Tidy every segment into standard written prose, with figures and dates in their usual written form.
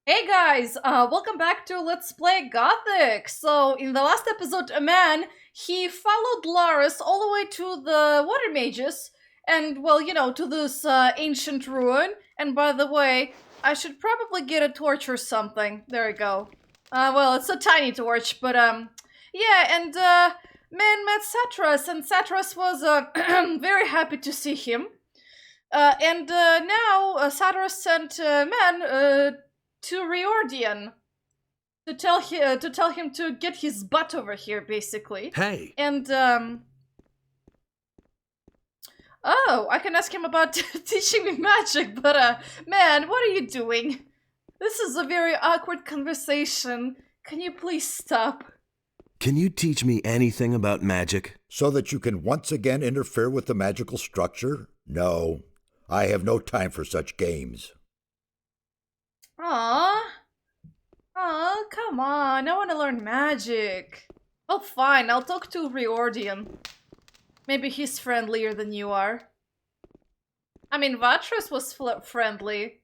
Hey guys, welcome back to Let's Play Gothic! So, in the last episode, a man, he followed Laris all the way to the water mages, and, well, to this ancient ruin. And by the way, I should probably get a torch or something. There we go. Well, it's a tiny torch, but, yeah, and, man met Satras, and Satras was, very happy to see him. Now, Satras sent, man, to Riordian to tell him to get his butt over here, basically. Hey, And oh, I can ask him about teaching me magic, but man, what are you doing? This is a very awkward conversation. Can you please stop? can you teach me anything about magic? So that you can once again interfere with the magical structure? No, I have no time for such games. Aww. Aw, come on, I want to learn magic. Oh, fine, I'll talk to Riordian. Maybe he's friendlier than you are. I mean, Vatras was friendly.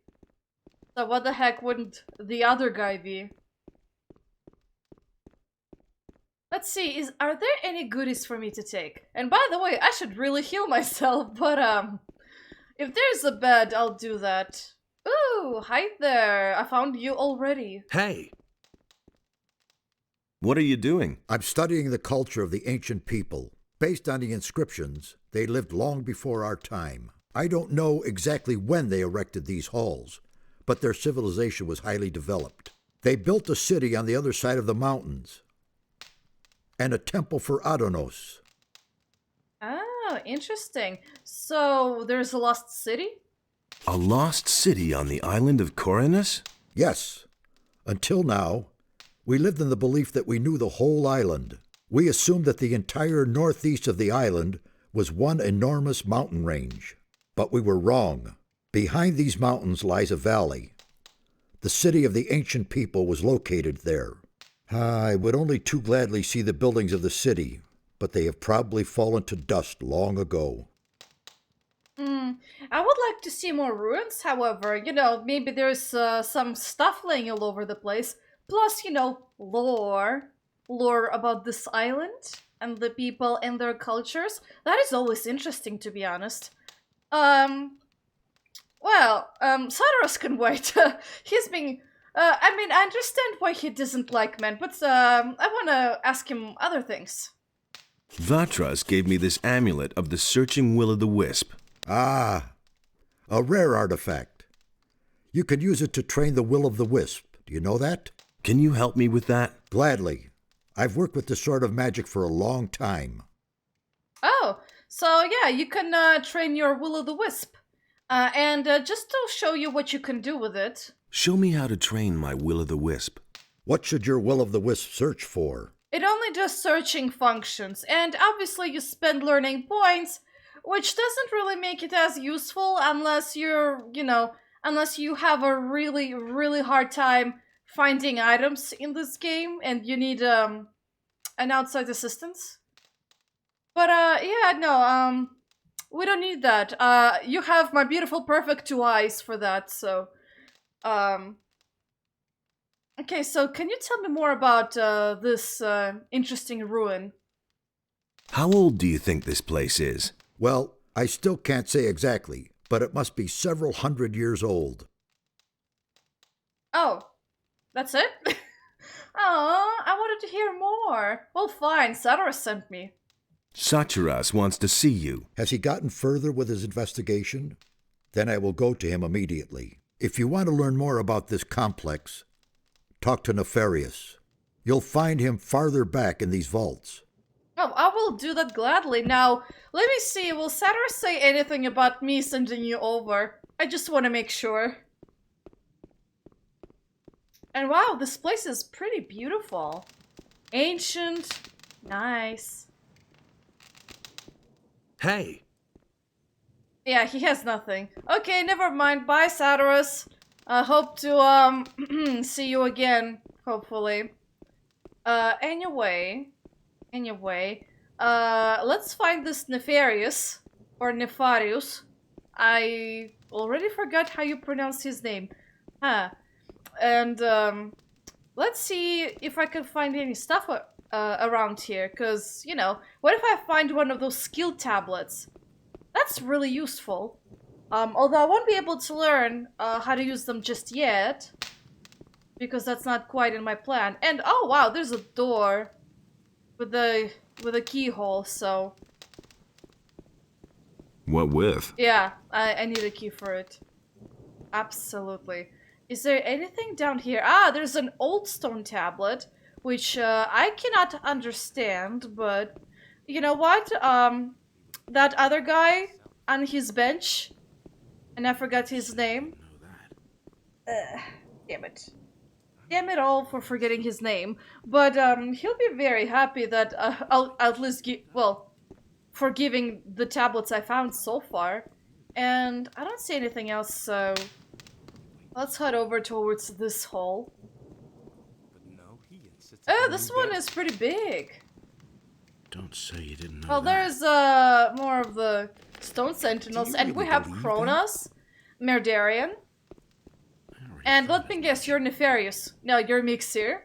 So what the heck wouldn't the other guy be? Let's see, are there any goodies for me to take? And by the way, I should really heal myself, but if there's a bed, I'll do that. Ooh, hi there. I found you already. Hey! What are you doing? I'm studying the culture of the ancient people. Based on the inscriptions, they lived long before our time. I don't know exactly when they erected these halls, but their civilization was highly developed. They built a city on the other side of the mountains, and a temple for Adonos. Oh, interesting. So, there's a lost city? A lost city on the island of Khorinis? Yes, until now, we lived in the belief that we knew the whole island. We assumed that the entire northeast of the island was one enormous mountain range. But we were wrong. Behind these mountains lies a valley. The city of the ancient people was located there. I would only too gladly see the buildings of the city, but they have probably fallen to dust long ago. I would like to see more ruins, however. Maybe there's some stuff laying all over the place. Plus, lore. Lore about this island and the people and their cultures. That is always interesting, to be honest. Cyrus can wait. He's been... I understand why he doesn't like men, but I want to ask him other things. Vatras gave me this amulet of the searching will-o'-the-wisp. Ah, a rare artifact. You can use it to train the will of the wisp. Do you know that? Can you help me with that? Gladly. I've worked with this sort of magic for a long time. Oh, so yeah, you can train your will-o'-the-wisp. And just to show you what you can do with it. Show me how to train my will-o'-the-wisp. What should your will of the wisp search for? It only does searching functions, and obviously you spend learning points, which doesn't really make it as useful unless unless you have a really, really hard time finding items in this game and you need an outside assistance. But yeah, no, we don't need that. You have my beautiful perfect two eyes for that, so okay, so can you tell me more about this interesting ruin? How old do you think this place is? Well, I still can't say exactly, but it must be several hundred years old. Oh, that's it? Oh, I wanted to hear more. Well, fine, Xardas sent me. Satras wants to see you. Has he gotten further with his investigation? Then I will go to him immediately. If you want to learn more about this complex, talk to Nefarious. You'll find him farther back in these vaults. Oh, I will do that gladly. Now, let me see, will Xardas say anything about me sending you over? I just want to make sure. And wow, this place is pretty beautiful. Ancient. Nice. Hey! Yeah, he has nothing. Okay, never mind. Bye, Xardas. I hope to, see you again, hopefully. Anyway, let's find this Nefarious, or Nefarious. I already forgot how you pronounce his name. Huh. and let's see if I can find any stuff around here, because, you know, what if I find one of those skill tablets? That's really useful. Although I won't be able to learn how to use them just yet, because that's not quite in my plan. And oh wow, there's a door with a keyhole, so What with? yeah, I need a key for it. Absolutely. Is there anything down here? Ah, there's an old stone tablet, which I cannot understand, but you know what? That other guy on his bench, and I forgot his name. Damn it. Damn it all for forgetting his name. But he'll be very happy that I'll at least for giving the tablets I found so far. And I don't see anything else, so let's head over towards this hole. Oh, this one is pretty big. Don't say you didn't know Well, that. there's more of the stone sentinels, and we have Kronos, Merdarian, and let me guess, you're Nefarious. No, you're Mixir.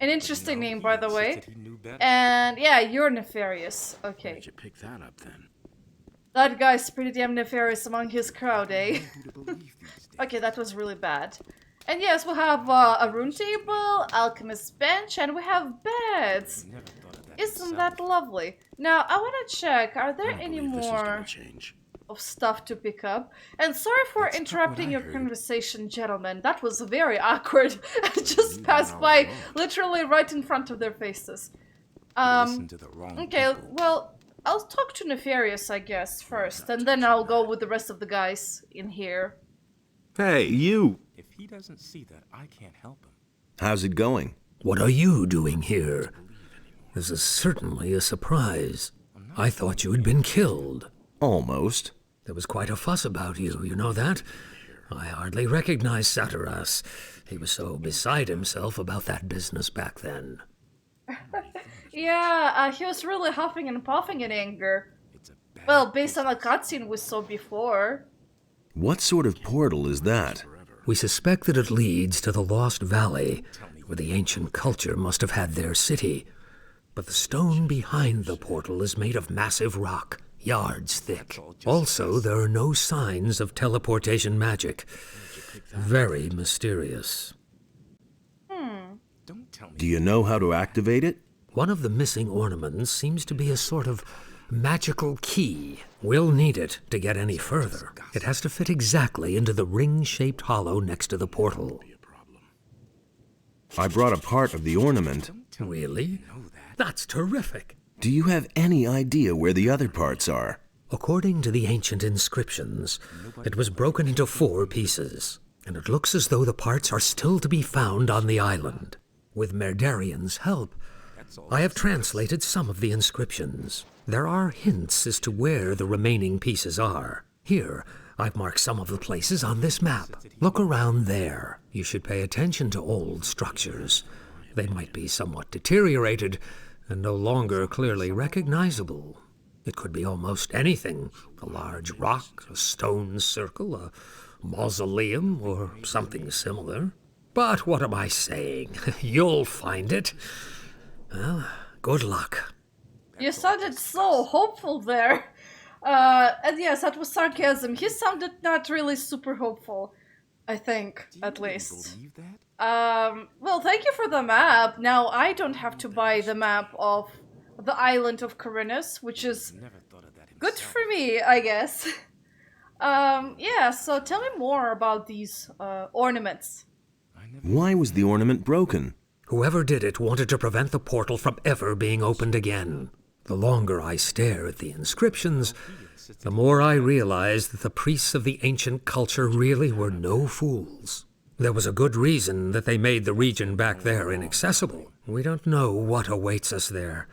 An interesting name, by the way. And yeah, you're Nefarious. Okay. Where'd you pick that up then? That guy's pretty damn nefarious among his crowd, eh? Okay, that was really bad. And yes, we have a rune table, alchemist's bench, and we have beds. Isn't that lovely? Now, I want to check, are there any more of stuff to pick up? And sorry for interrupting your conversation, gentlemen. That was very awkward. I just passed by literally right in front of their faces. Okay, well, I'll talk to Nefarious, I guess, first, and then I'll go with the rest of the guys in here. Hey, you! If he doesn't see that, I can't help him. How's it going? What are you doing here? This is certainly a surprise. I thought you had been killed. Almost. There was quite a fuss about you, you know that? I hardly recognized Xardas. He was so beside himself about that business back then. Yeah, he was really huffing and puffing in anger. Well, based on the cutscene we saw before. What sort of portal is that? We suspect that it leads to the Lost Valley, where the ancient culture must have had their city. But the stone behind the portal is made of massive rock, yards thick. Also, there are no signs of teleportation magic. Very mysterious. Don't tell me. Do you know how to activate it? One of the missing ornaments seems to be a sort of magical key. We'll need it to get any further. It has to fit exactly into the ring-shaped hollow next to the portal. I brought a part of the ornament. Really? That's terrific. Do you have any idea where the other parts are? According to the ancient inscriptions, it was broken into 4 pieces, and it looks as though the parts are still to be found on the island. With Merdarian's help, I have translated some of the inscriptions. There are hints as to where the remaining pieces are. Here, I've marked some of the places on this map. Look around there. You should pay attention to old structures. They might be somewhat deteriorated and no longer clearly recognizable. It could be almost anything. A large rock, a stone circle, a mausoleum, or something similar. But what am I saying? You'll find it. Well, good luck. You sounded so hopeful there. And yes, that was sarcasm. He sounded not really super hopeful, I think, at least. Believe that? Well, thank you for the map. Now I don't have to buy the map of the island of Khorinis, which is Never thought of that himself. good for me, I guess. Yeah, so tell me more about these ornaments. Why was the ornament broken? Whoever did it wanted to prevent the portal from ever being opened again. The longer I stare at the inscriptions, the more I realize that the priests of the ancient culture really were no fools. There was a good reason that they made the region back there inaccessible. We don't know what awaits us there,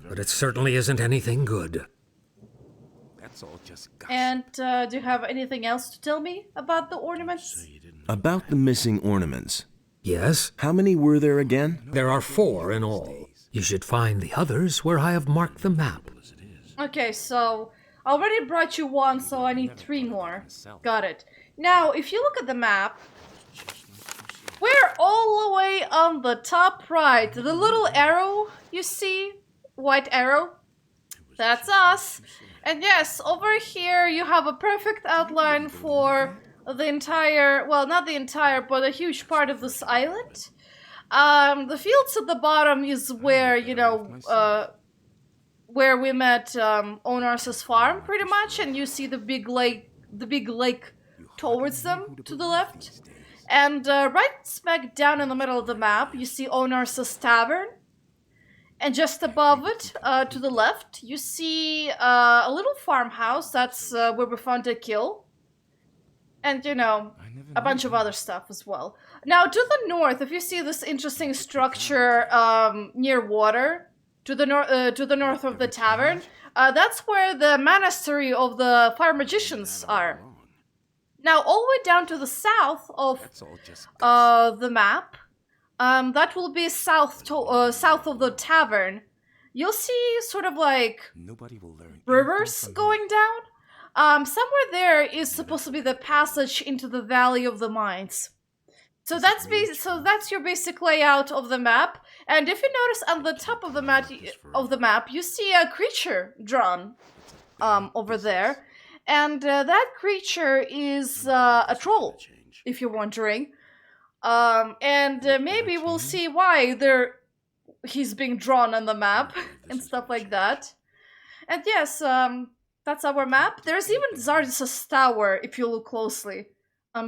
but it certainly isn't anything good. That's all just gossip. And do you have anything else to tell me about the ornaments? About the missing ornaments. Yes, How many were there again? there are 4 in all. You should find the others where I have marked the map. Okay, so I already brought you 1, so I need 3 more. Got it. Now, if you look at the map, on the top right, the little arrow you see, white arrow, that's us. And yes, over here you have a perfect outline for the entire, well, not the entire, but a huge part of this island. The fields at the bottom is where, you know, where we met Onar's farm, pretty much, and you see the big lake towards them to the left. And right smack down in the middle of the map, you see Onar's tavern. And just above it, to the left, you see a little farmhouse. That's where we found a kill. And, you know, a bunch of other stuff as well. Now, to the north, if you see this interesting structure near water, to the north of the tavern, that's where the monastery of the fire magicians are. Now, all the way down to the south of the map, that will be south of the tavern. You'll see sort of like rivers going down. Somewhere there is supposed to be the passage into the Valley of the Mines. So that's your basic layout of the map. And if you notice on the top of the map, you see a creature drawn over there. And that creature is a troll, if you're wondering. And maybe we'll see why he's being drawn on the map and stuff like that. And yes, that's our map. There's even Xardas' tower, if you look closely,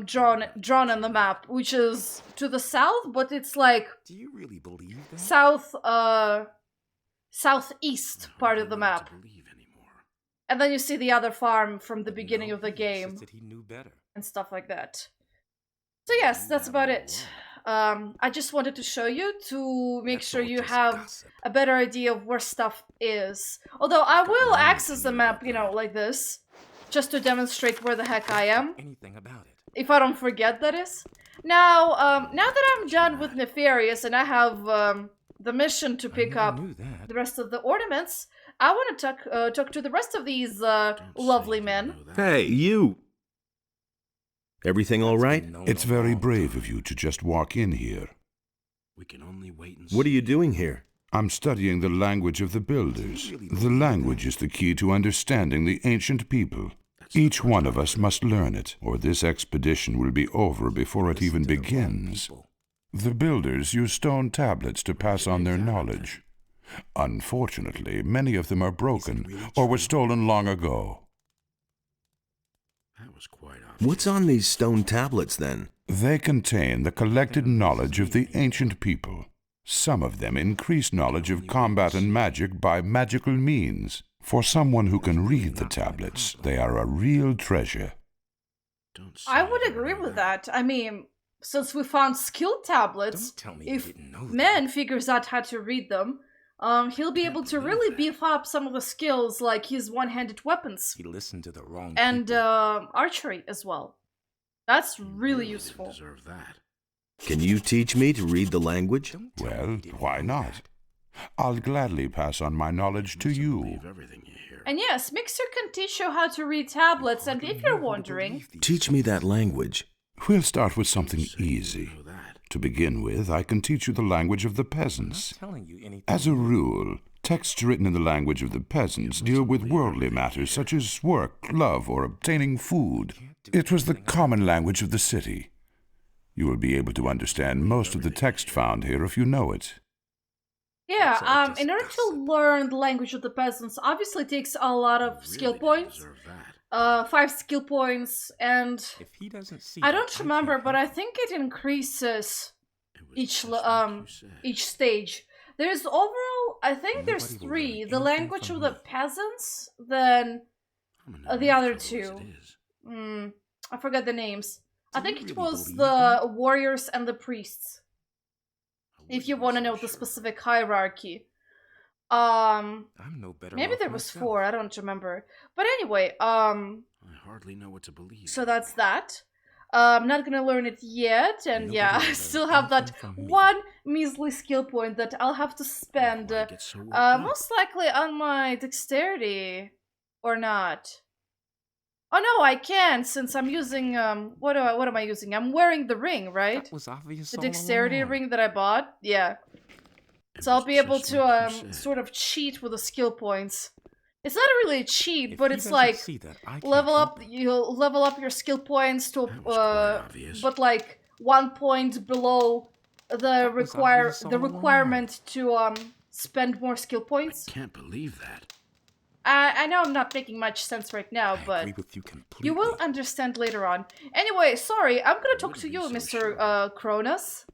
drawn on the map, which is to the south, but it's like Do you really believe that? southeast part of the map. And then you see the other farm from the beginning of the game That he knew better. and stuff like that. So yes, that's about it. I just wanted to show you to make sure you have a better idea of where stuff is. Although I will access the map, you know, like this, just to demonstrate where the heck I am. Anything about it. If I don't forget, that is. Now that I'm done with Nefarious and I have the mission to pick up the rest of the ornaments, I want to talk to the rest of these lovely men. Hey, you! Everything all right? It's very brave of you to just walk in here. We can only wait and What are you doing here? I'm studying the language of the builders. The language is the key to understanding the ancient people. Each one of us must learn it, or this expedition will be over before it even begins. The builders use stone tablets to pass on their knowledge. Unfortunately, many of them are broken or were stolen long ago. That was quite obvious. What's on these stone tablets, then? They contain the collected knowledge of the ancient people. Some of them increase knowledge of combat and magic by magical means. For someone who can read the tablets, they are a real treasure. I would agree with that. I mean, since we found skill tablets, Don't tell me you if didn't know that. man figures out how to read them, he'll be able to really beef up some of the skills, like his one-handed weapons He listened to the wrong and people. archery as well. That's really useful. Deserve that. Can you teach me to read the language? Don't tell me Well, you didn't why know not? that. I'll gladly pass on my knowledge to you. Everything you hear. And yes, Mixer can teach you how to read tablets, and if you're wondering, Teach me that language. We'll start with something easy. To begin with, I can teach you the language of the peasants. Telling you anything. As a rule, texts written in the language of the peasants deal with worldly matters such as work, love, or obtaining food. It was the common language of the city. You will be able to understand most of the text found here if you know it. yeah, in order to learn the language of the peasants, obviously it takes a lot of skill points. 5 skill points, and If he doesn't see I that, don't remember, can't but I help think it increases each stage. There's overall, I think there's 3. The language of the peasants, then the other 2. I forgot the names. I think it was the warriors and the priests. If you want to know the specific hierarchy. I'm no better Maybe off there was myself. 4, I don't remember. But anyway, I hardly know what to believe. so that's that. I'm not gonna learn it yet, and Nobody yeah, will I learn still have that anything from me. one measly skill point that I'll have to spend, Why get so worked up? most likely on my dexterity, or not. Oh no, I can't since I'm using what am I using? I'm wearing the ring, right? That was obvious. The all dexterity along. ring that I bought. Yeah. It So I'll was be able just to like you said. sort of cheat with the skill points. It's not really a cheat, If but he it's doesn't like see that, I can't level help up him. you'll level up your skill points to That was quite obvious. but like 1 point below That was obvious all the along. requirement to spend more skill I points. can't believe that. I know I'm not making much sense right now, I but agree with you completely. you will understand later on. Anyway, sorry, I'm gonna talk wouldn't to be you, so Mr. sure. Kronos.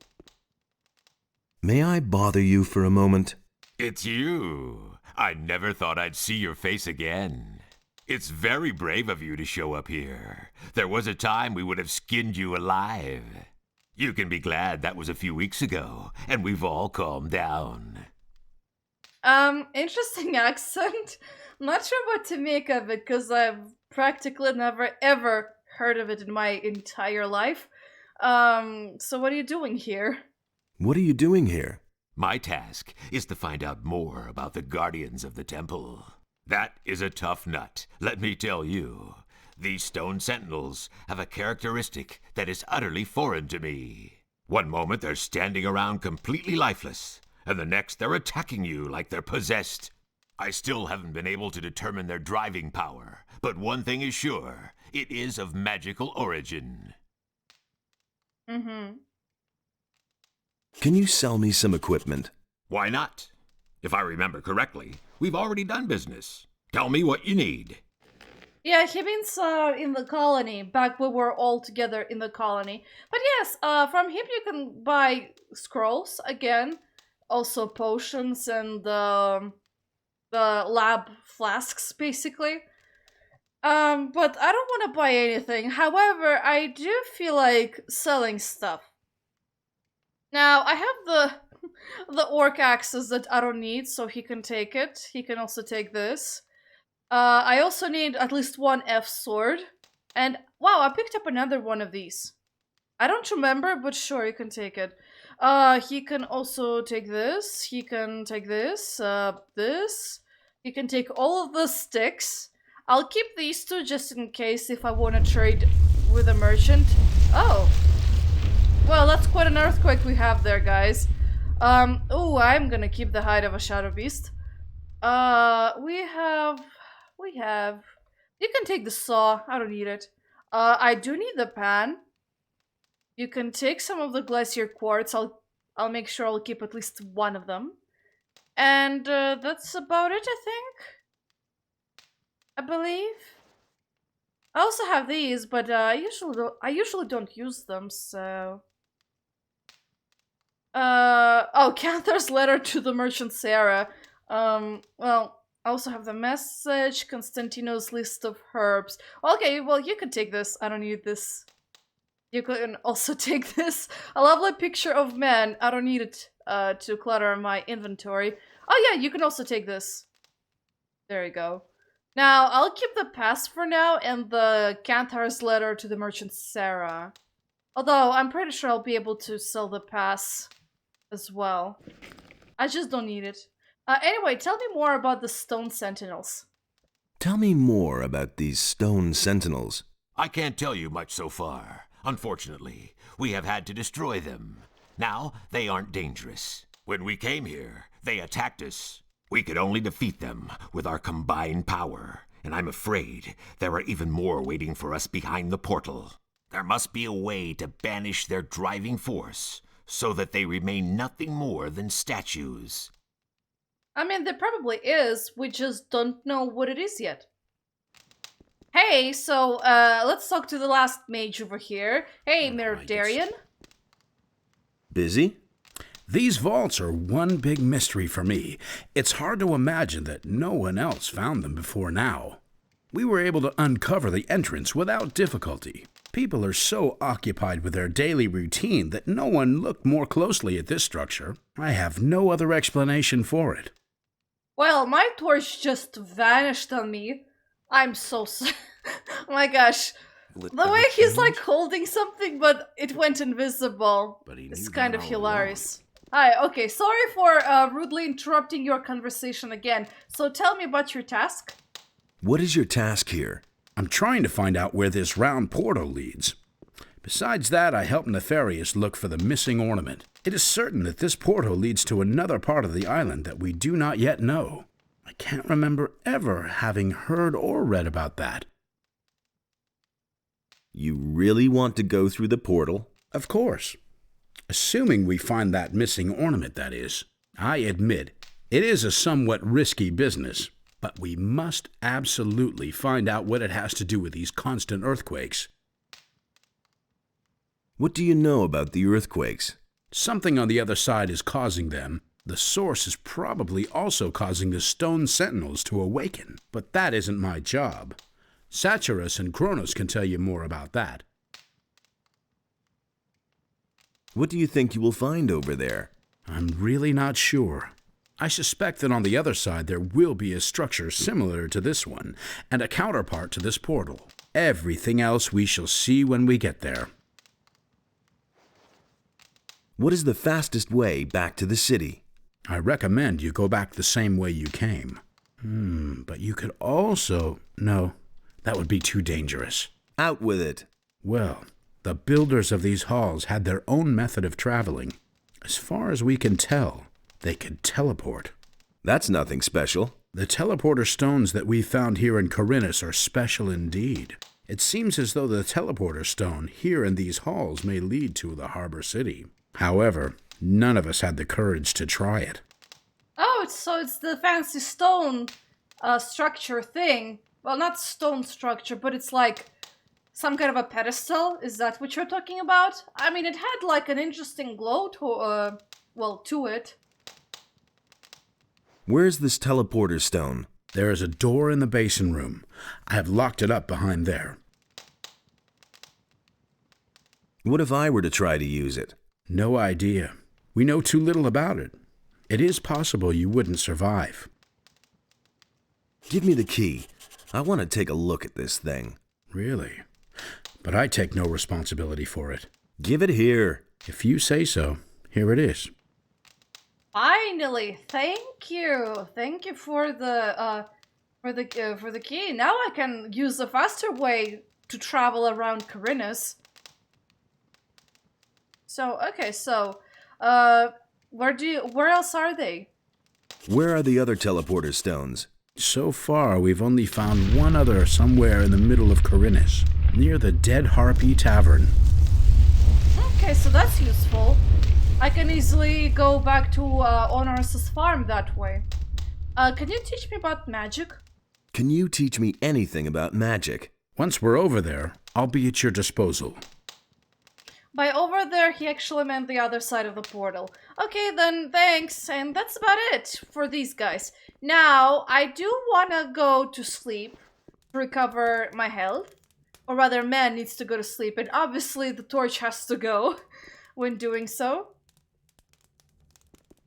May I bother you for a moment? It's you. I never thought I'd see your face again. It's very brave of you to show up here. There was a time we would have skinned you alive. You can be glad that was a few weeks ago, and we've all calmed down. Interesting accent. I'm not sure what to make of it, because I've practically never ever heard of it in my entire life. So what are you doing here? What are you doing here? My task is to find out more about the Guardians of the Temple. That is a tough nut, let me tell you. These stone sentinels have a characteristic that is utterly foreign to me. One moment they're standing around completely lifeless, and the next they're attacking you like they're possessed. I still haven't been able to determine their driving power, but one thing is sure, it is of magical origin. Mm-hmm. Can you sell me some equipment? Why not? If I remember correctly, we've already done business. Tell me what you need. Yeah, he means in the colony, back when we were all together in the colony. But yes, from him you can buy scrolls, again, also potions and the lab flasks, basically. But I don't want to buy anything. However, I do feel like selling stuff. Now, I have the orc axes that I don't need, so he can take it. He can also take this. I also need at least one F sword. And, wow, I picked up another one of these. I don't remember, but sure, you can take it. He can also take this. He can take this. This. He can take all of the sticks. I'll keep these two just in case if I want to trade with a merchant. Oh. Well, that's quite an earthquake we have there, guys. Oh, I'm gonna keep the hide of a shadow beast. We have... You can take the saw. I don't need it. I do need the pan. You can take some of the glacier quartz. I'll make sure I'll keep at least one of them. And that's about it, I think. I believe. I also have these, but I usually don't use them, so... Oh, Canthar's letter to the merchant Sarah. Well, I also have the message, Constantino's list of herbs. Okay, well, you can take this. I don't need this. You can also take this. A lovely picture of man. I don't need it to clutter my inventory. Oh yeah, you can also take this. There you go. Now, I'll keep the pass for now and the Canthar's letter to the merchant Sarah. Although, I'm pretty sure I'll be able to sell the pass as well. I just don't need it. Anyway, tell me more about the stone sentinels. Tell me more about these stone sentinels. I can't tell you much so far. Unfortunately, we have had to destroy them. Now, they aren't dangerous. When we came here, they attacked us. We could only defeat them with our combined power, and I'm afraid there are even more waiting for us behind the portal. There must be a way to banish their driving force, so that they remain nothing more than statues. I mean, there probably is, we just don't know what it is yet. Hey, so, let's talk to the last mage over here. Hey, Meridarian. Busy? These vaults are one big mystery for me. It's hard to imagine that no one else found them before now. We were able to uncover the entrance without difficulty. People are so occupied with their daily routine that no one looked more closely at this structure. I have no other explanation for it. Well, my torch just vanished on me. I'm so sorry. Oh my gosh. The way he's like holding something, but it went invisible. It's kind of hilarious. Hi, okay, sorry for rudely interrupting your conversation again. So tell me about your task. What is your task here? I'm trying to find out where this round portal leads. Besides that, I helped Nefarious look for the missing ornament. It is certain that this portal leads to another part of the island that we do not yet know. I can't remember ever having heard or read about that. You really want to go through the portal? Of course. Assuming we find that missing ornament, that is. I admit, it is a somewhat risky business, but we must absolutely find out what it has to do with these constant earthquakes. What do you know about the earthquakes? Something on the other side is causing them. The source is probably also causing the stone sentinels to awaken, but that isn't my job. Xardas and Khorinis can tell you more about that. What do you think you will find over there? I'm really not sure. I suspect that on the other side there will be a structure similar to this one, and a counterpart to this portal. Everything else we shall see when we get there. What is the fastest way back to the city? I recommend you go back the same way you came. But you could also... No, that would be too dangerous. Out with it. Well, the builders of these halls had their own method of traveling. As far as we can tell, they could teleport. That's nothing special. The teleporter stones that we found here in Khorinis are special indeed. It seems as though the teleporter stone here in these halls may lead to the harbor city. However, none of us had the courage to try it. Oh, so it's the fancy stone structure thing. Well, not stone structure, but it's like some kind of a pedestal. Is that what you're talking about? I mean, it had like an interesting glow to, to it. Where's this teleporter stone? There is a door in the basin room. I have locked it up behind there. What if I were to try to use it? No idea. We know too little about it. It is possible you wouldn't survive. Give me the key. I want to take a look at this thing. Really? But I take no responsibility for it. Give it here. If you say so, here it is. Finally, thank you. Thank you for the key. Now I can use a faster way to travel around Khorinis. So, okay, so, where else are they? Where are the other teleporter stones? So far, we've only found one other somewhere in the middle of Khorinis, near the Dead Harpy Tavern. Okay, so that's useful. I can easily go back to Honoris' farm that way. Can you teach me about magic? Can you teach me anything about magic? Once we're over there, I'll be at your disposal. By over there, he actually meant the other side of the portal. Okay, then, thanks, and that's about it for these guys. Now, I do want to go to sleep to recover my health. Or rather, man needs to go to sleep, and obviously the torch has to go when doing so.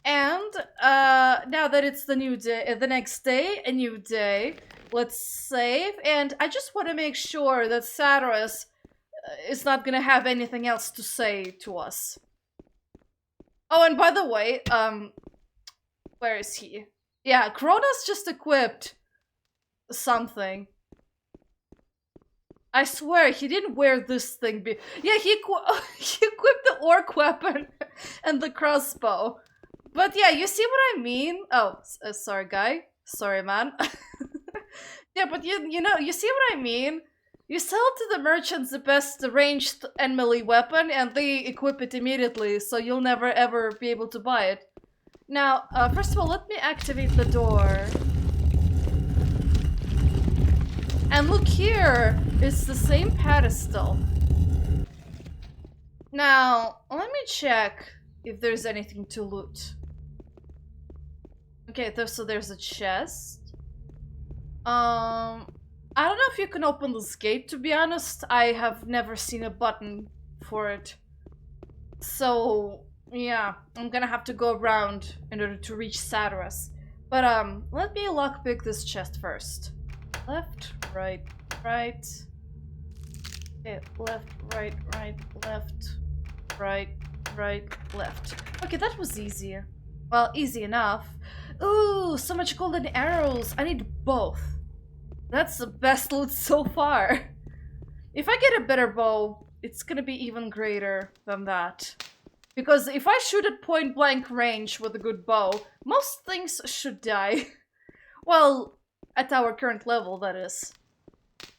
And, now that it's the new day, the next day, a new day, let's save. And I just want to make sure that Xardas is not gonna have anything else to say to us. Oh, and by the way, where is he? Yeah, Khorinis just equipped something. I swear, he didn't wear this thing. Yeah, he equipped the orc weapon and the crossbow. But yeah, you see what I mean? Oh, sorry, guy. Sorry, man. Yeah, but you know, you see what I mean? You sell to the merchants the best ranged and melee weapon, and they equip it immediately, so you'll never ever be able to buy it. Now, first of all, let me activate the door. And look here, it's the same pedestal. Now, let me check if there's anything to loot. Okay, so there's a chest. I don't know if you can open this gate, to be honest. I have never seen a button for it. So, yeah, I'm gonna have to go around in order to reach Xardas. But, let me lockpick this chest first. Left, right, right. Okay, left, right, left, right, left. Okay, that was easy. Well, easy enough. Ooh, so much golden arrows. I need both. That's the best loot so far. If I get a better bow, it's gonna be even greater than that. Because if I shoot at point blank range with a good bow, most things should die. Well, at our current level, that is.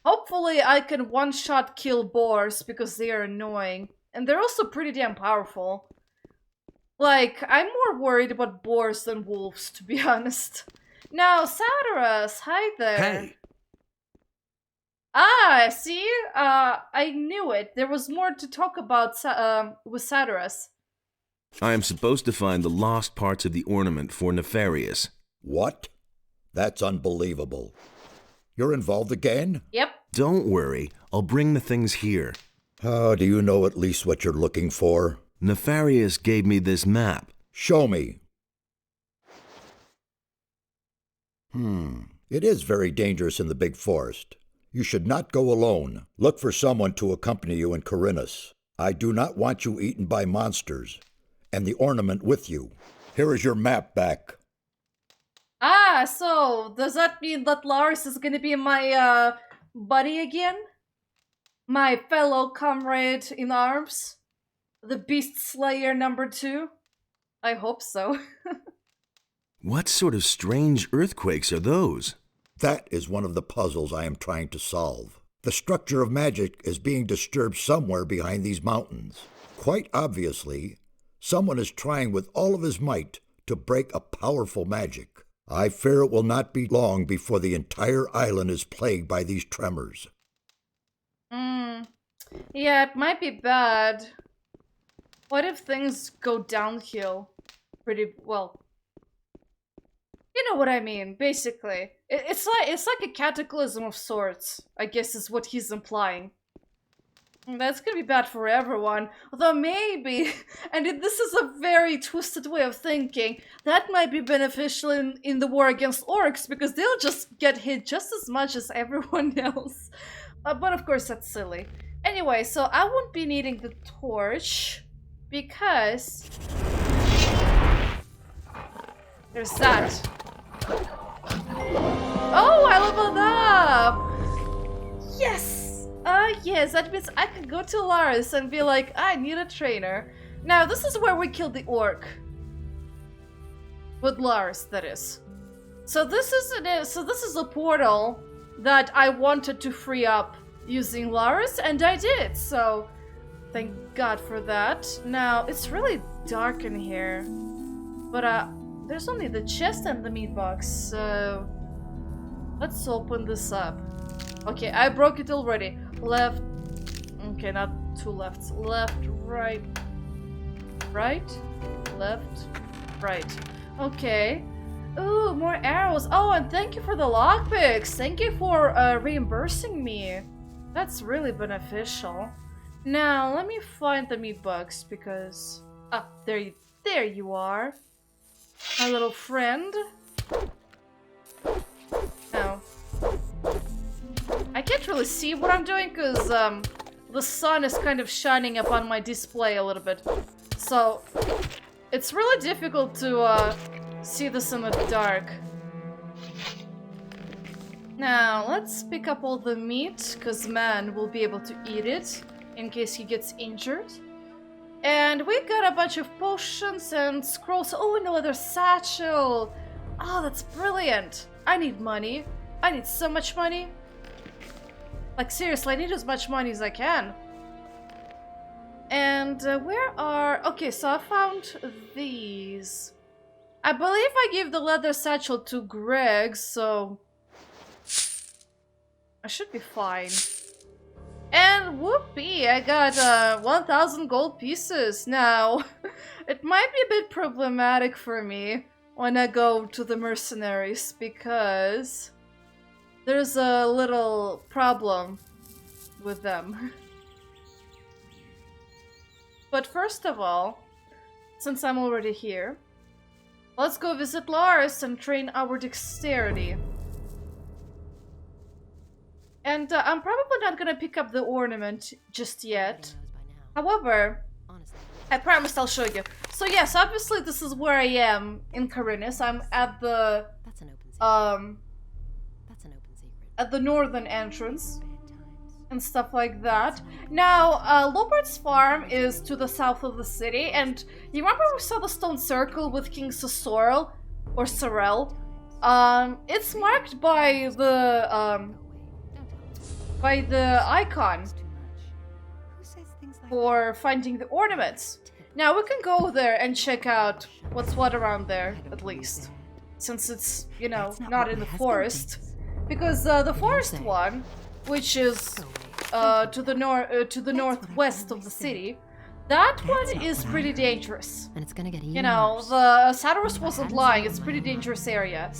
Hopefully I can one-shot kill boars because they are annoying. And they're also pretty damn powerful. Like, I'm more worried about boars than wolves, to be honest. Now, Xardas, hi there. Hey! Ah, see? I knew it. There was more to talk about with Xardas. I am supposed to find the lost parts of the ornament for Nefarious. What? That's unbelievable. You're involved again? Yep. Don't worry, I'll bring the things here. How do you know at least what you're looking for? Nefarious gave me this map. Show me. It is very dangerous in the big forest. You should not go alone. Look for someone to accompany you in Khorinis. I do not want you eaten by monsters. And the ornament with you. Here is your map back. Ah, so does that mean that Lars is gonna be my buddy again? My fellow comrade in arms? The Beast Slayer #2? I hope so. What sort of strange earthquakes are those? That is one of the puzzles I am trying to solve. The structure of magic is being disturbed somewhere behind these mountains. Quite obviously, someone is trying with all of his might to break a powerful magic. I fear it will not be long before the entire island is plagued by these tremors. Yeah, it might be bad. What if things go downhill pretty well? You know what I mean, basically. It's like a cataclysm of sorts, I guess is what he's implying. That's gonna be bad for everyone. Although maybe, and this is a very twisted way of thinking, that might be beneficial in the war against orcs, because they'll just get hit just as much as everyone else. But of course that's silly. Anyway, so I won't be needing the torch, because... there's that. Oh, I leveled up! Yes! Yes, that means I can go to Lars and be like, I need a trainer. Now, this is where we killed the orc. With Lars, that is. So this is a portal that I wanted to free up using Lars, and I did, so thank God for that. Now, it's really dark in here, but there's only the chest and the meat box, so let's open this up. Okay, I broke it already. Left. Okay, not two lefts. Left, right. Right. Left. Right. Okay. Ooh, more arrows. Oh, and thank you for the lockpicks. Thank you for reimbursing me. That's really beneficial. Now, let me find the meat bugs because... ah, there you are. My little friend. Oh. I can't really see what I'm doing because the sun is kind of shining upon my display a little bit. So it's really difficult to see this in the dark. Now let's pick up all the meat because man will be able to eat it in case he gets injured. And we got a bunch of potions and scrolls. Oh, and a leather satchel. Oh, that's brilliant. I need money. I need so much money. Like, seriously, I need as much money as I can. And where are... okay, so I found these. I believe I gave the leather satchel to Greg, so... I should be fine. And whoopee, I got 1,000 gold pieces. Now, it might be a bit problematic for me when I go to the mercenaries, because... there's a little problem with them. But first of all, since I'm already here, let's go visit Lars and train our dexterity. And I'm probably not gonna pick up the ornament just yet. However, I promised I'll show you. So yes, obviously this is where I am in Khorinis. I'm at the at the northern entrance and stuff like that. Now, Lobert's farm is to the south of the city, and you remember we saw the stone circle with King Sorrel or Sorrel? It's marked by the icon for finding the ornaments. Now we can go there and check out what's what around there, at least, since it's, you know, not in the forest. Because the forest one, which is to the northwest of the city, that one is pretty dangerous. And it's gonna get even You know, worse. the Xardas wasn't lying, it's a pretty dangerous area.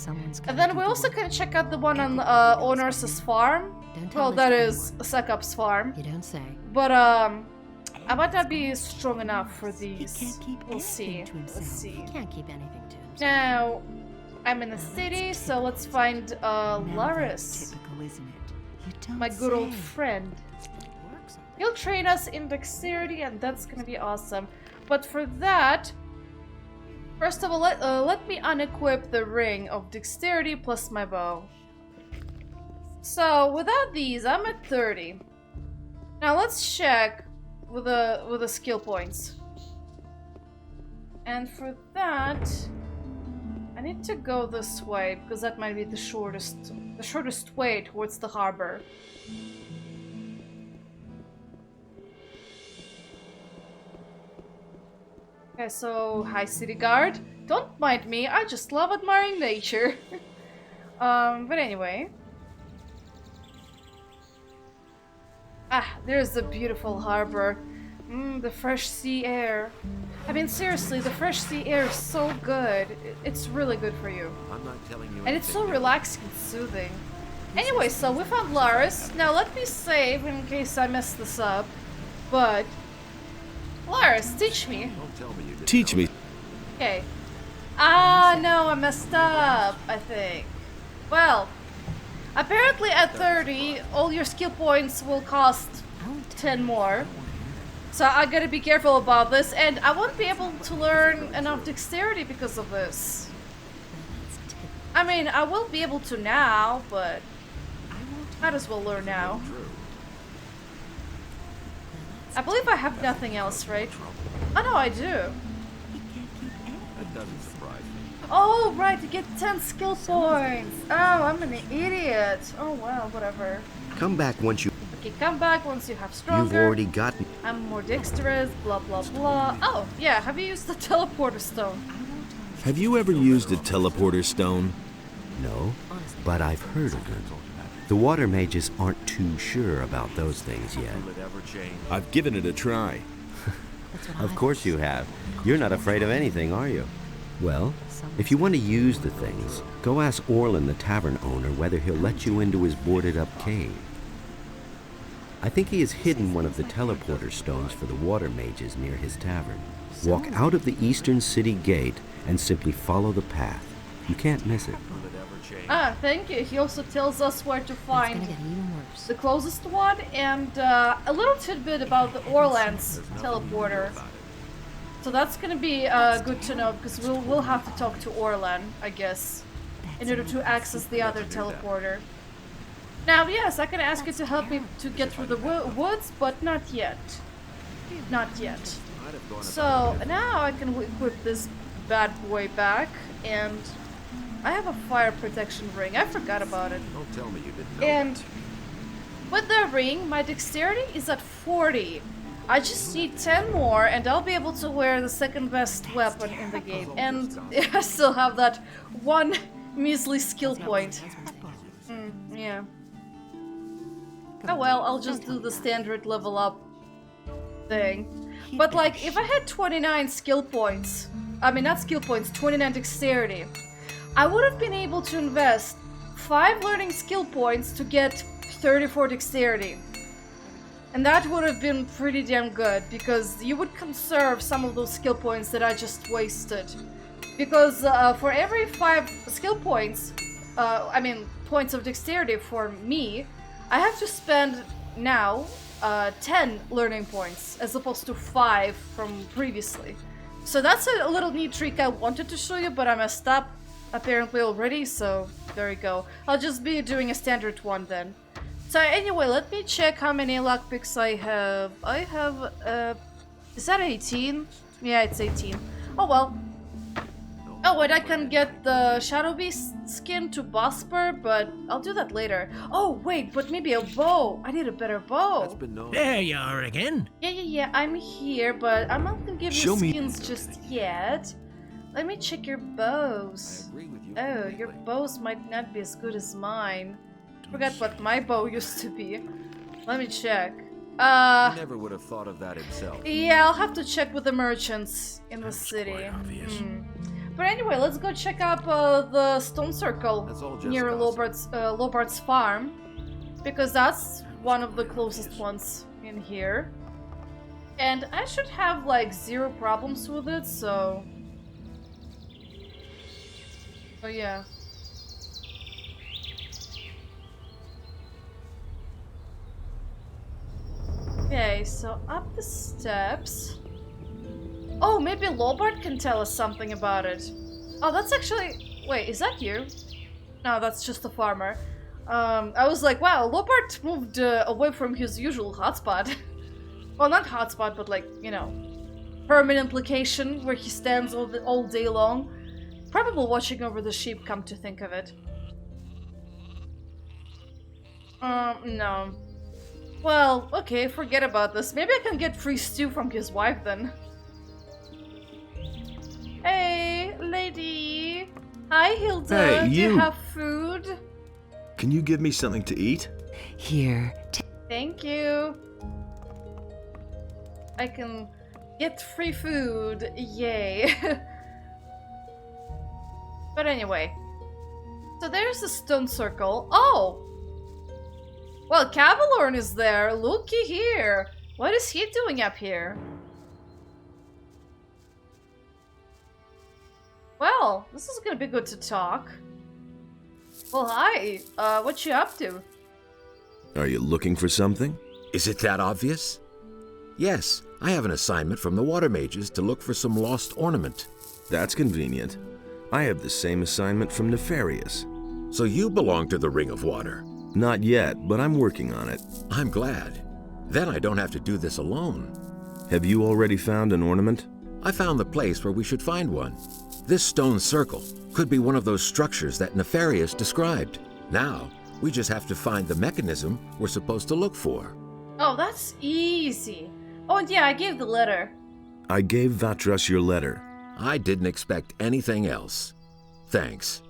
And then we also can check out the one on Onors's farm. Don't tell Well, Mr. that is Beliar. Sekup's farm. You don't say. But I might not be strong enough for He these. can't keep We'll see. anything to himself. Let's see. He can't keep anything to himself. Now, I'm in the city, so let's find Laris, Typical, isn't it? You don't my good old say. friend. Works on He'll train us in dexterity, and that's gonna be awesome. But for that, first of all, let me unequip the ring of dexterity plus my bow. So without these, I'm at 30. Now let's check with the skill points. And for that, I need to go this way because that might be the shortest way towards the harbor. Okay, so hi city guard. Don't mind me, I just love admiring nature. But anyway. Ah, there's the beautiful harbor. The fresh sea air. I mean, seriously, the fresh sea air is so good. It's really good for you. I'm not telling you And it's so anything. relaxing and soothing. Anyway, so we found Laris. Now let me save in case I mess this up. But Laris, teach me. Don't tell me you didn't Teach know me. that. Okay. Ah, no, I messed up, I think. Well, apparently at 30, all your skill points will cost 10 more. So I gotta be careful about this, and I won't be able to learn enough dexterity because of this. I mean, I will be able to now, but might as well learn now. I believe I have nothing else, right? Oh no, I do. That doesn't surprise me. Oh, right, you get 10 skill points. Oh, I'm an idiot. Oh, well, whatever. Come back once you... Okay, come back once you have stronger. You've already gotten... I'm more dexterous, blah, blah, blah. Oh, yeah, have you used the teleporter stone? Have you ever used a teleporter stone? No, but I've heard of them. The water mages aren't too sure about those things yet. Will it ever change? I've given it a try. Of course you have. You're not afraid of anything, are you? Well, if you want to use the things, go ask Orlin, the tavern owner, whether he'll let you into his boarded-up cave. I think he has hidden one of the teleporter stones for the water mages near his tavern. Walk out of the eastern city gate and simply follow the path. You can't miss it. Will it ever change? Ah, thank you. He also tells us where to It's find gonna get even worse. the closest one and a little tidbit about the Orlan's teleporter. So that's gonna be good to know because we'll have to talk to Orlan, I guess, in order to access the other teleporter. Now, yes, I can ask you to help me to get through the woods, but not yet. Not yet. I'd have gone So now I can equip this bad boy back, and I have a fire protection ring. I forgot about it. Don't tell me you didn't know. And with the ring, my dexterity is at 40. I just need 10 more, and I'll be able to wear the second best weapon in the game. And I still have that one measly skill point. Yeah. Oh well, I'll just do the standard level up thing. But like, if I had 29 skill points, I mean not skill points, 29 dexterity, I would have been able to invest 5 learning skill points to get 34 dexterity. And that would have been pretty damn good, because you would conserve some of those skill points that I just wasted. Because for every 5 skill points, points of dexterity for me, I have to spend now 10 learning points, as opposed to 5 from previously. So that's a little neat trick I wanted to show you, but I messed up apparently already, so there you go. I'll just be doing a standard one then. So anyway, let me check how many lockpicks I have. I have, is that 18? Yeah, it's 18. Oh well. Oh wait, I can get the Shadow Beast skin to Bosper, but I'll do that later. Oh wait, but maybe a bow. I need a better bow. There you are again. Yeah, I'm here, but I'm not gonna give you skins just yet. Let me check your bows. Oh, your bows might not be as good as mine. Forgot what my bow used to be. Let me check. He never would have thought of that himself. Yeah, I'll have to check with the merchants in the city. But anyway, let's go check out the stone circle near Lobard's farm, because that's one of the closest ones in here. And I should have like 0 problems with it, so... Oh yeah. Okay, so up the steps. Oh, maybe Lobart can tell us something about it. Oh, that's actually... Wait, is that you? No, that's just the farmer. I was like, wow, Lobart moved away from his usual hotspot. Well, not hotspot, but like, you know, permanent location where he stands all day long. Probably watching over the sheep, come to think of it. No. Well, okay, forget about this. Maybe I can get free stew from his wife then. Hey, lady. Hi, Hilda. Hey, Do you you. have food? Can you give me something to eat? Here. Thank you. I can get free food. Yay. But anyway. So there's the stone circle. Oh! Well, Cavalorn is there. Looky here. What is he doing up here? Well, this is gonna be good to talk. Well, hi. What you up to? Are you looking for something? Is it that obvious? Yes, I have an assignment from the water mages to look for some lost ornament. That's convenient. I have the same assignment from Nefarious. So you belong to the Ring of Water? Not yet, but I'm working on it. I'm glad. Then I don't have to do this alone. Have you already found an ornament? I found the place where we should find one. This stone circle could be one of those structures that Nefarious described. Now, we just have to find the mechanism we're supposed to look for. Oh, that's easy. Oh, and yeah, I gave the letter. I gave Vatras your letter. I didn't expect anything else. Thanks.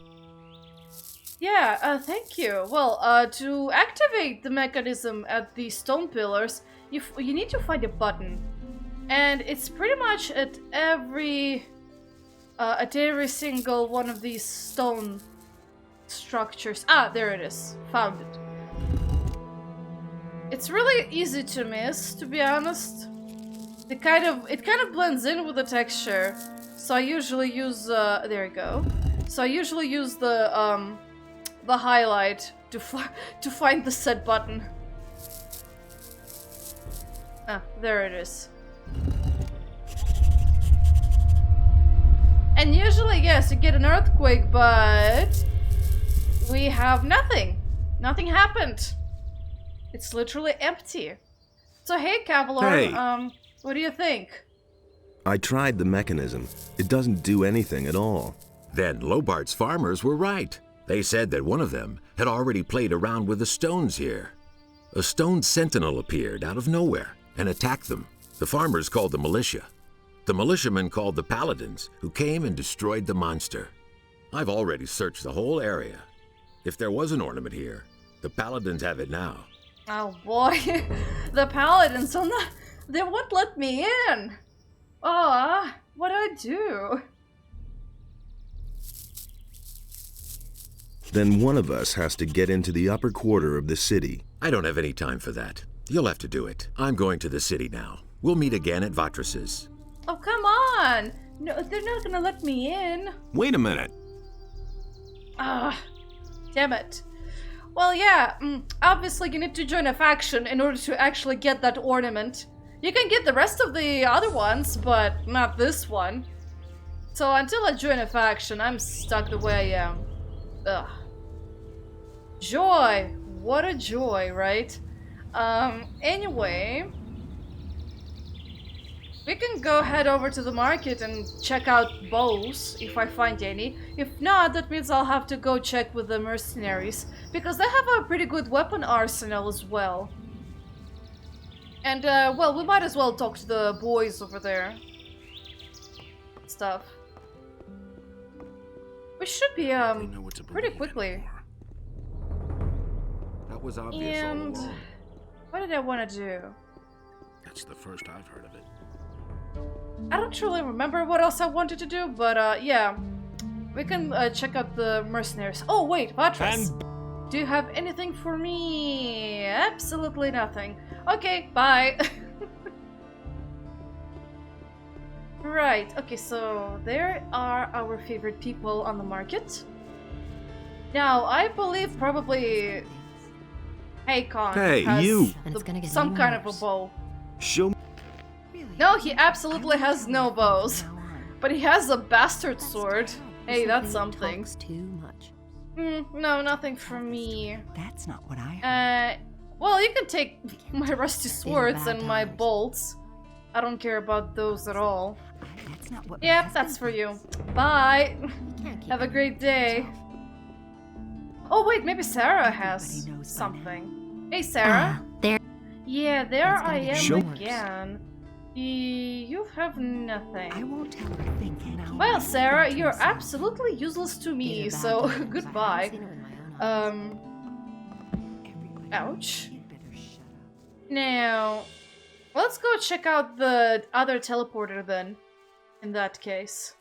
Yeah, thank you. Well, to activate the mechanism at the stone pillars, you need to find a button. And it's pretty much at every single one of these stone structures. Ah, there it is. Found it. It's really easy to miss, to be honest. It kind of blends in with the texture. So I usually use there you go. So I usually use the highlight to find the set button. Ah, there it is. And usually, yes, you get an earthquake, but we have nothing. Nothing happened. It's literally empty. So hey, Cavalor, Hey. What do you think? I tried the mechanism. It doesn't do anything at all. Then Lobart's farmers were right. They said that one of them had already played around with the stones here. A stone sentinel appeared out of nowhere and attacked them. The farmers called the militia. The militiamen called the Paladins, who came and destroyed the monster. I've already searched the whole area. If there was an ornament here, the Paladins have it now. Oh boy, the Paladins, they won't let me in. Oh, what do I do? Then one of us has to get into the upper quarter of the city. I don't have any time for that. You'll have to do it. I'm going to the city now. We'll meet again at Vatras's. Oh, come on. No, they're not gonna let me in. Wait a minute. Ah, damn it. Well, yeah, obviously you need to join a faction in order to actually get that ornament. You can get the rest of the other ones, but not this one. So until I join a faction, I'm stuck the way I am. Ugh. Joy! What a joy, right? Anyway... We can go head over to the market and check out bows, if I find any. If not, that means I'll have to go check with the mercenaries, because they have a pretty good weapon arsenal as well. And, well, we might as well talk to the boys over there. Stuff. We should be, pretty quickly. That was obvious all And... along. what did I want to do? That's the first I've heard of it. I don't really remember what else I wanted to do, but yeah. We can check out the mercenaries. Oh wait, Vatras! Do you have anything for me? Absolutely nothing. Okay, bye! Right, okay, so there are our favorite people on the market. Now, I believe probably Hakon Hey, has you! some kind of a bow. Show me. No, he absolutely has no bows. But he has a bastard sword. Hey, that's something. Too much. No, nothing for me. That's not what I heard. Well, you can take my rusty swords and my bolts. I don't care about those at all. That's not what. Yep, that's for you. Bye. Have a great day. Oh wait, maybe Sarah has something. Hey, Sarah. There. Yeah, there I am Show- again. You have nothing. I won't tell her a thing now. Well, Sarah, you're absolutely useless to me, so goodbye. Ouch. Now, let's go check out the other teleporter then, in that case.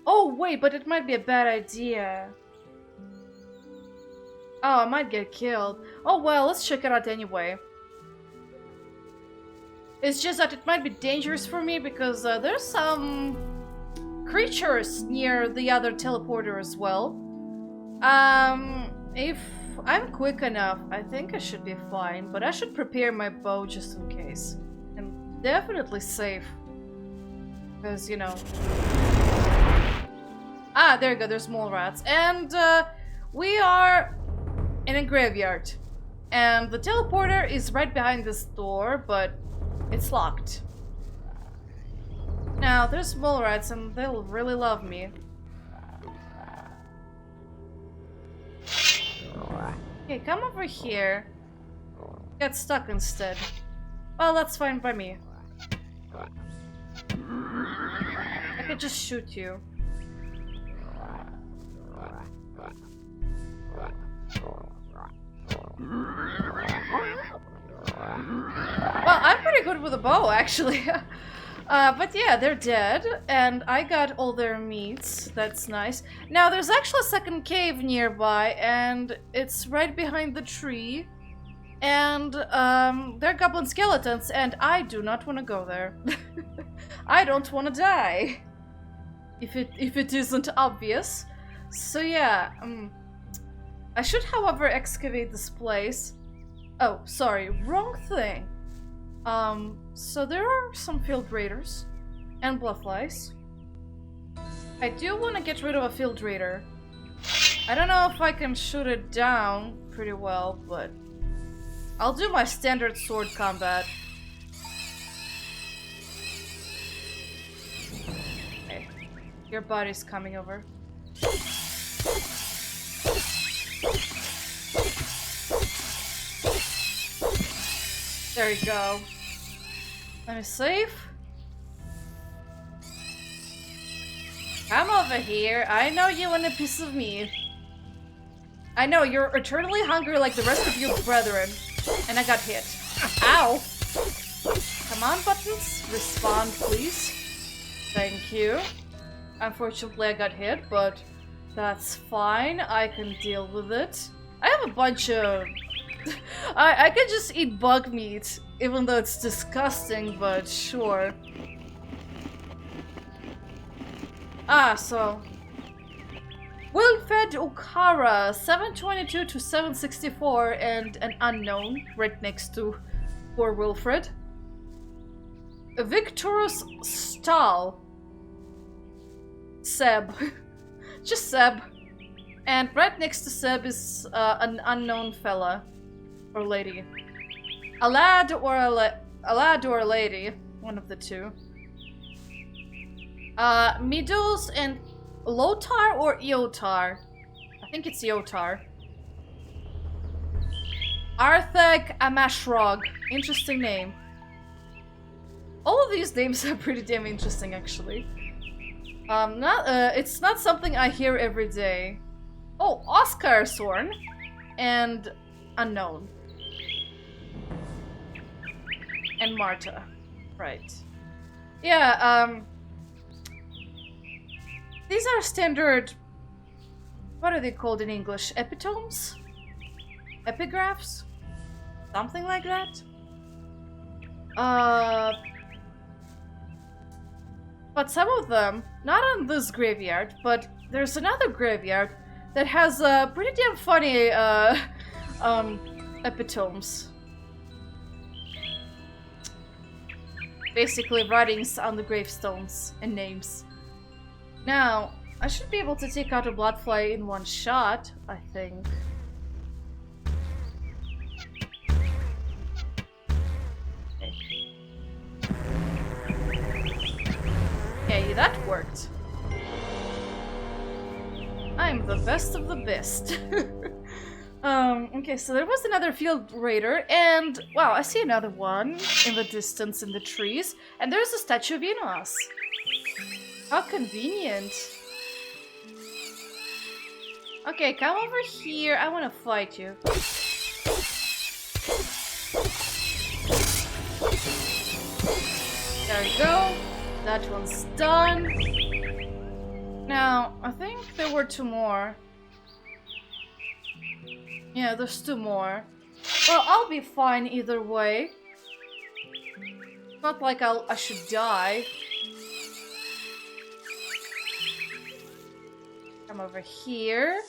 Oh, wait, but it might be a bad idea. Oh, I might get killed. Oh, well, let's check it out anyway. It's just that it might be dangerous for me because there's some creatures near the other teleporter as well. If I'm quick enough, I think I should be fine, but I should prepare my bow just in case. And definitely safe. Because, you know... Ah, there you go, there's mole rats. And we are in a graveyard. And the teleporter is right behind this door, but it's locked. Now, there's mole rats and they'll really love me. Okay, come over here. Get stuck instead. Well, that's fine by me. I could just shoot you. Well, I'm pretty good with a bow, actually. But yeah, they're dead, and I got all their meats. That's nice. Now, there's actually a second cave nearby, and it's right behind the tree. And, they're goblin skeletons, and I do not want to go there. I don't want to die. If it isn't obvious. So yeah, I should, however, excavate this place. Oh, sorry, wrong thing. So there are some field raiders and bloodflies. I do want to get rid of a field raider. I don't know if I can shoot it down pretty well, but I'll do my standard sword combat. Okay, your body's coming over. There you go. Let me save. Come over here. I know you want a piece of me. I know, you're eternally hungry like the rest of your brethren. And I got hit. Ow! Come on, buttons. Respond, please. Thank you. Unfortunately, I got hit, but that's fine. I can deal with it. I have a bunch of... I can just eat bug meat, even though it's disgusting, but sure. Ah, so... Wilfred Okara, 722 to 764, and an unknown right next to poor Wilfred. Victorus Stahl. Seb. Just Seb. And right next to Seb is an unknown fella. Or lady. A lad or a lady. One of the two. Midos and Lotar or Eotar? I think it's Eotar. Arthek Amashrog. Interesting name. All of these names are pretty damn interesting, actually. It's not something I hear every day. Oh, Oscar Sorn. And unknown. And Marta. Right. Yeah, these are standard... What are they called in English? Epitomes? Epigraphs? Something like that? But some of them, not on this graveyard, but there's another graveyard that has pretty damn funny epitomes. Basically writings on the gravestones and names. Now, I should be able to take out a bloodfly in one shot, I think. Okay, that worked. I'm the best of the best. Okay, so there was another field raider, and wow, I see another one in the distance in the trees, and there's a statue of Innos. How convenient. Okay, come over here. I want to fight you. There we go. That one's done. Now, I think there were two more. Yeah, there's two more. Well, I'll be fine either way. Not like I should die. Come over here.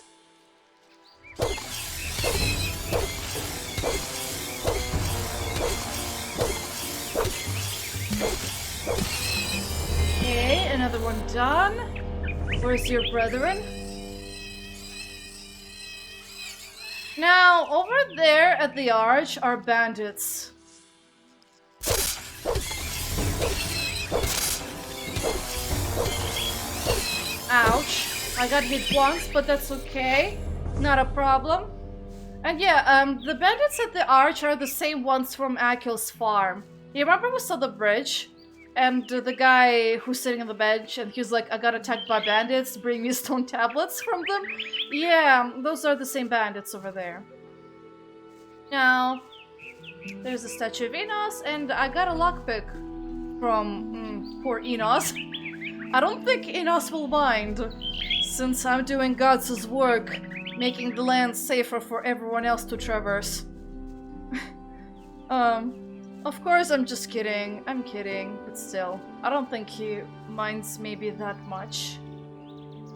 Okay, another one done. Where's your brethren? Now, over there at the arch are bandits. Ouch. I got hit once, but that's okay. Not a problem. And yeah, the bandits at the arch are the same ones from Akil's farm. You remember we saw the bridge? And the guy who's sitting on the bench and he's like, I got attacked by bandits, bring me stone tablets from them? Yeah, those are the same bandits over there. Now, there's a statue of Innos, and I got a lockpick from poor Innos. I don't think Innos will mind, since I'm doing God's work, making the land safer for everyone else to traverse. Of course, I'm just kidding. I'm kidding, but still. I don't think he minds maybe that much.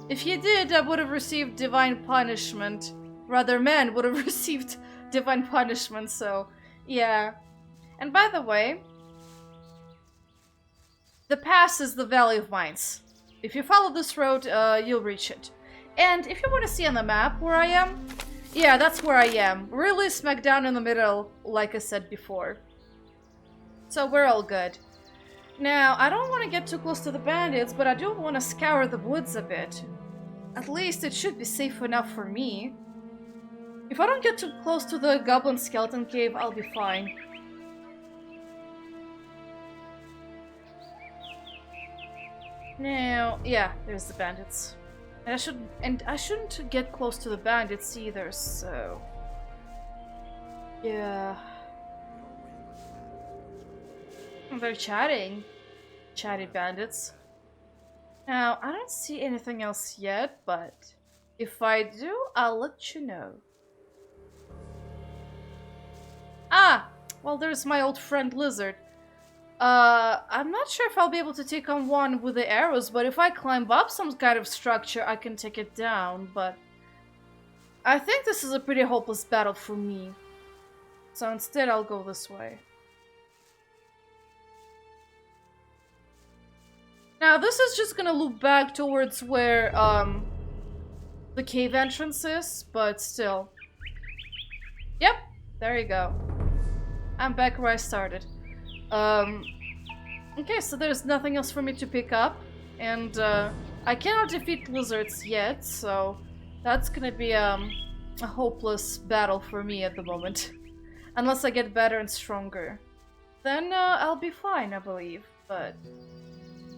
If he did, I would have received divine punishment. Rather, men would have received divine punishment, so yeah. And by the way, the pass is the Valley of Mines. If you follow this road, you'll reach it. And if you want to see on the map where I am, yeah, that's where I am. Really smack down in the middle, like I said before. So we're all good. Now, I don't want to get too close to the bandits, but I do want to scour the woods a bit. At least it should be safe enough for me. If I don't get too close to the goblin skeleton cave, I'll be fine. Now, yeah, there's the bandits. And I shouldn't get close to the bandits either, so yeah. They're chatting. Chatty bandits. Now, I don't see anything else yet, but if I do, I'll let you know. Ah! Well, there's my old friend Lizard. I'm not sure if I'll be able to take on one with the arrows, but if I climb up some kind of structure, I can take it down, but I think this is a pretty hopeless battle for me. So instead, I'll go this way. Now, this is just gonna loop back towards where, the cave entrance is, but still. Yep, there you go. I'm back where I started. Okay, so there's nothing else for me to pick up, and I cannot defeat lizards yet, so that's gonna be a hopeless battle for me at the moment. Unless I get better and stronger. Then I'll be fine, I believe, but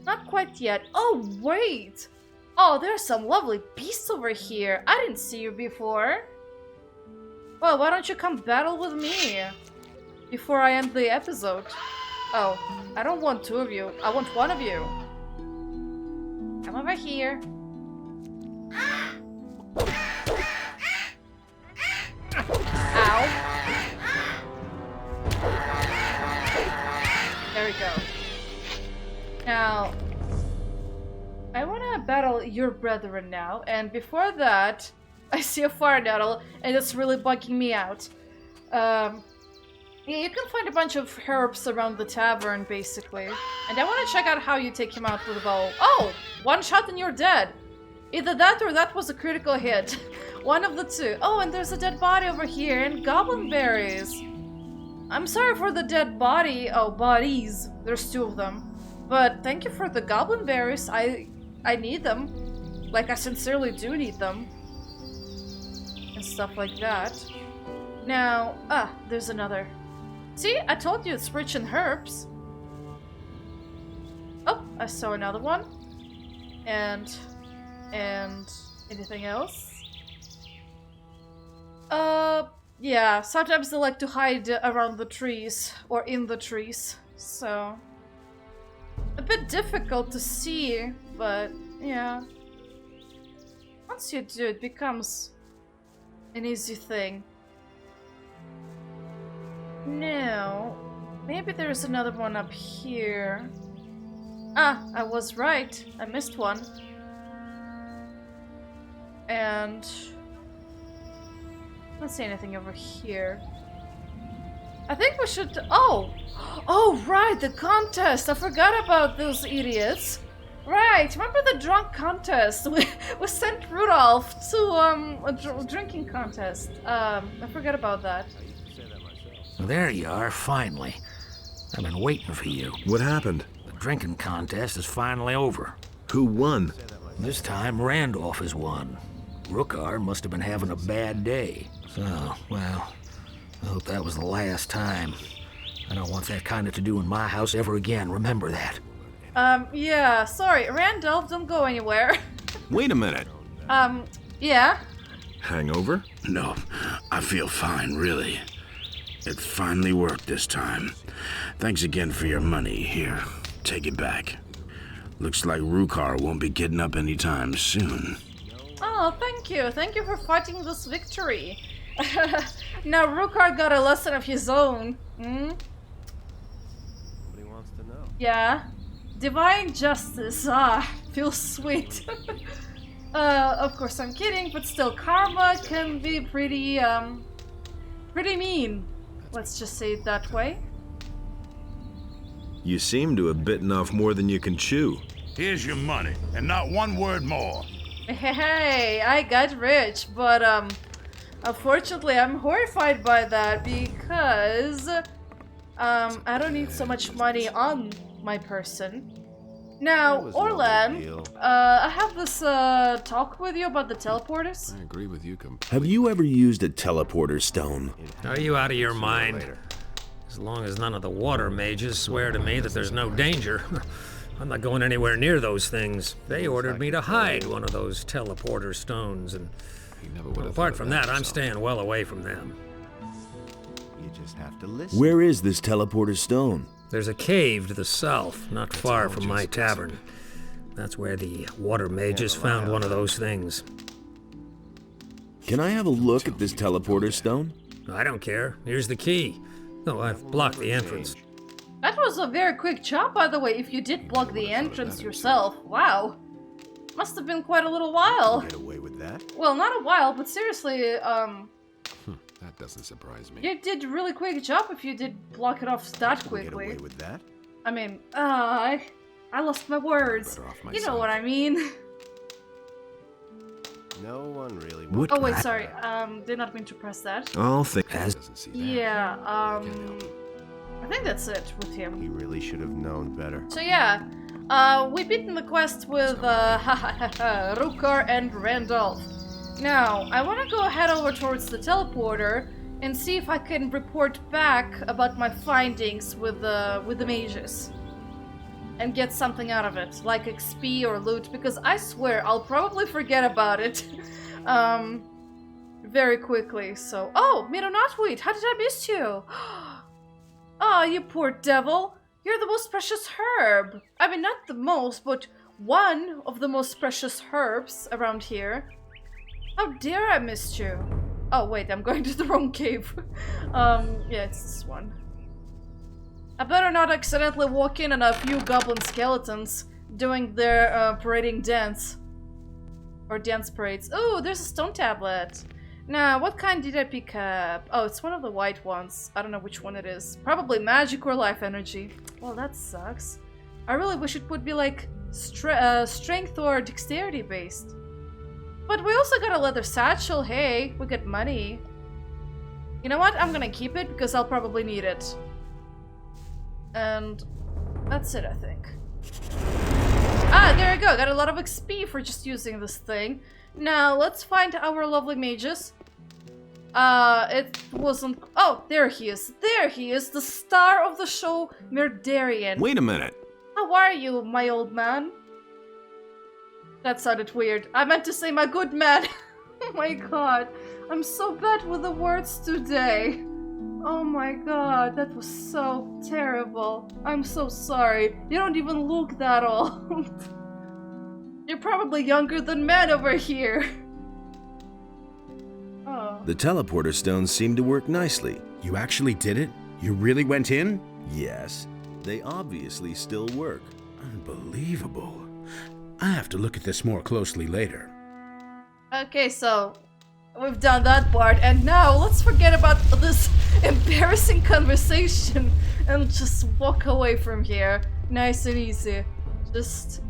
not quite yet. Oh, wait! Oh, there's some lovely beasts over here. I didn't see you before. Well, why don't you come battle with me before I end the episode? Oh, I don't want two of you. I want one of you. Come over here. Ow. There we go. Now, I want to battle your brethren now, and before that, I see a fire nettle, and it's really bugging me out. Yeah, you can find a bunch of herbs around the tavern, basically. And I want to check out how you take him out with a bow. Oh! One shot and you're dead! Either that or that was a critical hit. One of the two. Oh, and there's a dead body over here, and goblin berries. I'm sorry for the dead body. Oh, bodies. There's two of them. But thank you for the goblin berries. I need them. Like, I sincerely do need them. And stuff like that. Now, there's another. See, I told you it's rich in herbs. Oh, I saw another one. And anything else? Yeah, sometimes they like to hide around the trees or in the trees. So a bit difficult to see, but yeah. Once you do, it becomes an easy thing. Now, maybe there's another one up here. Ah, I was right. I missed one. And I don't see anything over here. I think we should... Oh! Oh, right, the contest! I forgot about those idiots. Right, remember the drunk contest? We sent Rudolph to a drinking contest. I forgot about that. There you are, finally. I've been waiting for you. What happened? The drinking contest is finally over. Who won? This time, Randolph has won. Rookar must have been having a bad day. So, well, I hope that was the last time. I don't want that kind of to do in my house ever again, remember that. Yeah, sorry, Randolph, don't go anywhere. Wait a minute. Yeah? Hangover? No, I feel fine, really. It finally worked this time. Thanks again for your money. Here, take it back. Looks like Rookar won't be getting up anytime soon. Oh, thank you. Thank you for fighting this victory. Now Rookar got a lesson of his own. Hmm? Somebody wants to know. Yeah. Divine justice. Ah, feels sweet. Of course I'm kidding, but still, karma can be pretty mean. Let's just say it that way. You seem to have bitten off more than you can chew. Here's your money, and not one word more. Hey, I got rich, but unfortunately I'm horrified by that because I don't need so much money on my person. Now, Orlan, I have this talk with you about the teleporters. I agree with you Have you ever used a teleporter stone? Are you out of your mind? As long as none of the water mages swear to me that there's no danger, I'm not going anywhere near those things. They ordered me to hide one of those teleporter stones, and apart from that, I'm staying well away from them. You just have to listen. Where is this teleporter stone? There's a cave to the south, not far from my tavern. That's where the water mages found one of those things. Can I have a look at this teleporter stone? I don't care. Here's the key. Oh, I've blocked the entrance. That was a very quick job, by the way, if you did block the entrance yourself. Wow. Must have been quite a little while. Get away with that? Well, not a while, but seriously, That doesn't surprise me. you did a really quick job if you did block it off that quickly. Get away with that? I mean, I lost my words. Better off You know what I mean. No one really Oh wait, sorry. Did not mean to press that. I'll think. Yeah, I think that's it with him. He really should have known better. So yeah, we beaten the quest with Rukar and Randolph. Now, I want to go head over towards the teleporter and see if I can report back about my findings with the mages. And get something out of it, like XP or loot, because I swear I'll probably forget about it very quickly. So, oh, Mironatweed, how did I miss you? Oh, you poor devil. You're the most precious herb. I mean, not the most, but one of the most precious herbs around here. How dare I missed you? Oh, wait, I'm going to the wrong cave. Yeah, it's this one. I better not accidentally walk in on a few goblin skeletons doing their parading dance. Or dance parades. Oh, there's a stone tablet. Now, what kind did I pick up? Oh, it's one of the white ones. I don't know which one it is. Probably magic or life energy. Well, that sucks. I really wish it would be like strength or dexterity based. But we also got a leather satchel. Hey, we got money. You know what? I'm gonna keep it because I'll probably need it. And that's it, I think. Ah, there you go. Got a lot of XP for just using this thing. Now, let's find our lovely mages. It wasn't... Oh, there he is. There he is, the star of the show, Merdarian. Wait a minute. How are you, my old man? That sounded weird. I meant to say my good man. Oh my god. I'm so bad with the words today. Oh my god, that was so terrible. I'm so sorry. You don't even look that old. You're probably younger than man over here. Oh. The teleporter stones seem to work nicely. You actually did it? You really went in? Yes, they obviously still work. Unbelievable. I have to look at this more closely later. Okay, so we've done that part, and now let's forget about this embarrassing conversation and just walk away from here. Nice and easy. Just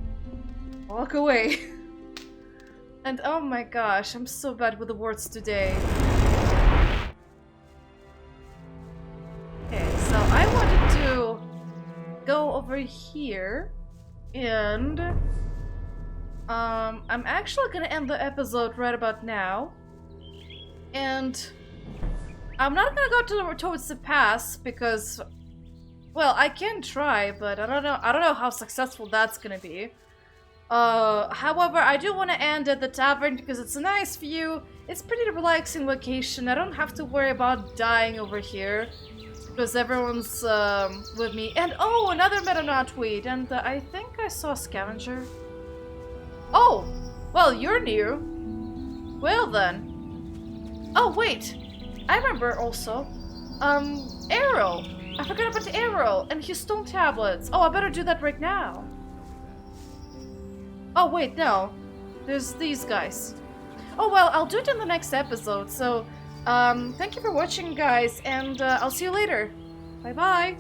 walk away. And oh my gosh, I'm so bad with the words today. Okay, so I wanted to go over here and I'm actually gonna end the episode right about now. And I'm not gonna go towards the pass because, well, I can try, but I don't know how successful that's gonna be. However, I do want to end at the tavern because it's a nice view. It's pretty relaxing location. I don't have to worry about dying over here because everyone's with me. And oh, another Meta-Knotweed, and I think I saw a scavenger. Oh, well, you're new. Well then. Oh wait, I remember also. Arrow. I forgot about the Arrow and his stone tablets. Oh, I better do that right now. Oh wait, no. There's these guys. Oh well, I'll do it in the next episode. So, thank you for watching, guys, and I'll see you later. Bye bye.